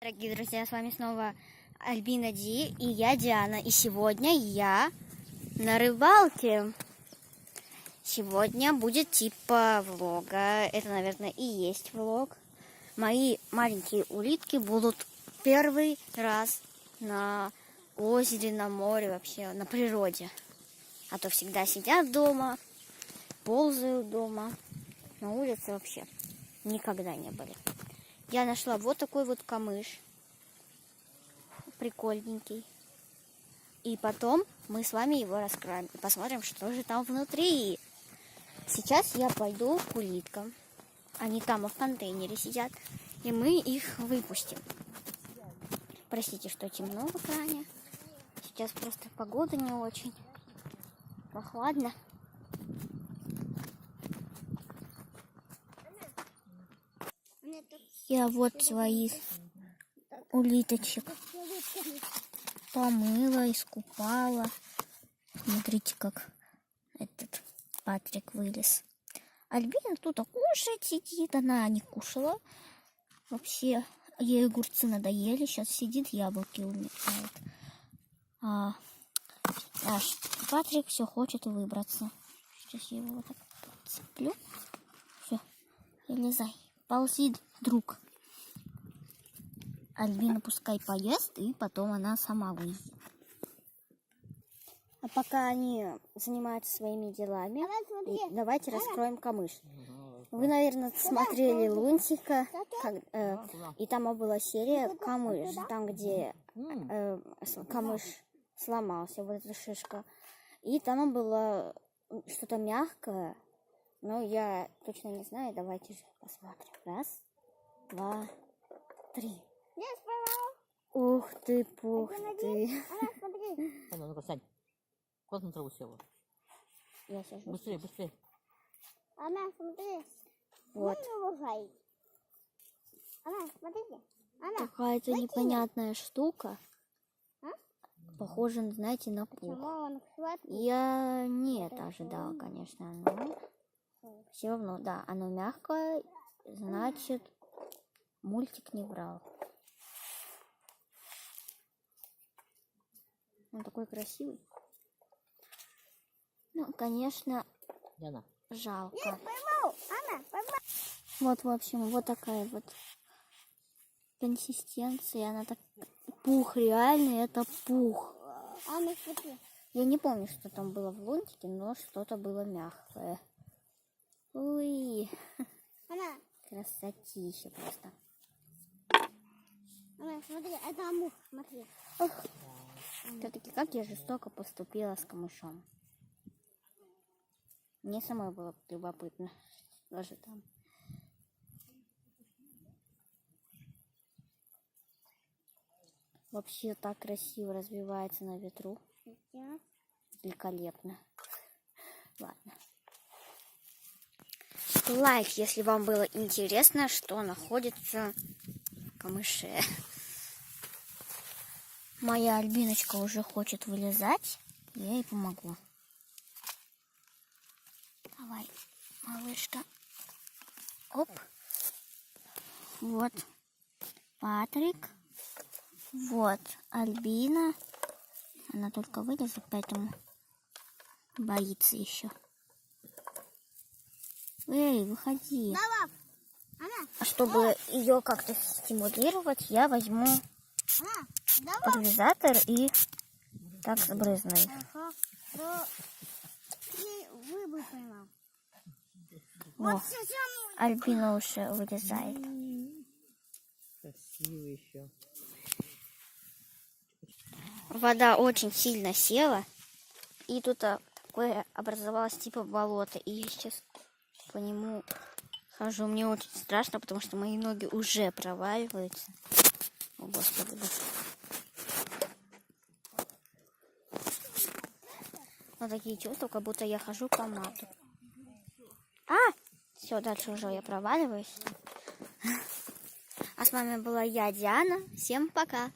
Дорогие друзья, с вами снова Альбина Ди и я Диана. И сегодня я на рыбалке. Сегодня будет типа влога. Это, наверное, и есть влог. Мои маленькие улитки будут первый раз на озере, на море, вообще на природе. А то всегда сидят дома, ползают дома. На улице вообще никогда не были. Я нашла вот такой вот камыш. Прикольненький. И потом мы с вами его раскроем и посмотрим, что же там внутри. Сейчас я пойду к улиткам. Они там в контейнере сидят. И мы их выпустим. Простите, что темно в экране. Сейчас просто погода не очень. Прохладно. Я вот своих улиточек помыла, искупала. Смотрите, как этот Патрик вылез. Альбина тут кушает, сидит. Она не кушала. Вообще, ей огурцы надоели. Сейчас сидит, яблоки умирает. Наш Патрик все хочет выбраться. Сейчас я его вот так цеплю. Все, вылезай. Ползи, друг. Альбина пускай поест, и потом она сама выйдет. А пока они занимаются своими делами, давайте раскроем камыш. Вы, наверное, смотрели Лунтика, и там была серия камыш, там, где камыш сломался, вот эта шишка. И там было что-то мягкое, но я точно не знаю, давайте же посмотрим. Раз, два, три. Ух ты, пух ты. Ну-ка, Сань, куда на траву села? Я сижу. Быстрее, быстрее. Она, смотри. Вот. Она, смотрите. Она. Какая-то непонятная штука. Похоже, знаете, на пух. Я не это ожидала, конечно, но все равно, да, оно мягкое, значит, мультик не врал. Он такой красивый. Ну, конечно, Диана. жалко. Она, Вот, в общем, вот такая вот консистенция. Она так... Пух, реально, это пух. Она, смотри. Я не помню, что там было в лунтике, но что-то было мягкое. Ой, Она, красотища просто. она, смотри, это мух, смотри. Все-таки как я жестоко поступила с камышом. Мне самой было любопытно. Даже там. Вообще так красиво развивается на ветру. Великолепно. Ладно. Лайк, если вам было интересно, что находится в камыше. Моя Альбиночка уже хочет вылезать. Я ей помогу. Давай, малышка. Оп. Вот Патрик. Вот Альбина. Она только вылезла, поэтому боится еще. Эй, выходи. Давай. Она, А чтобы ее как-то стимулировать, я возьму она, давай. пульверизатор и так сбрызну. Ага. Но ты выбор поймал. О, Вот все, Альбина уже вылезает. Красиво еще. Вода очень сильно села. И тут такое образовалось типа болото. И я сейчас по нему хожу. Мне очень страшно, потому что мои ноги уже проваливаются. О, Господи. Вот такие чувства, как будто я хожу по мату. Все, дальше уже я проваливаюсь. А с вами была я, Диана. Всем пока.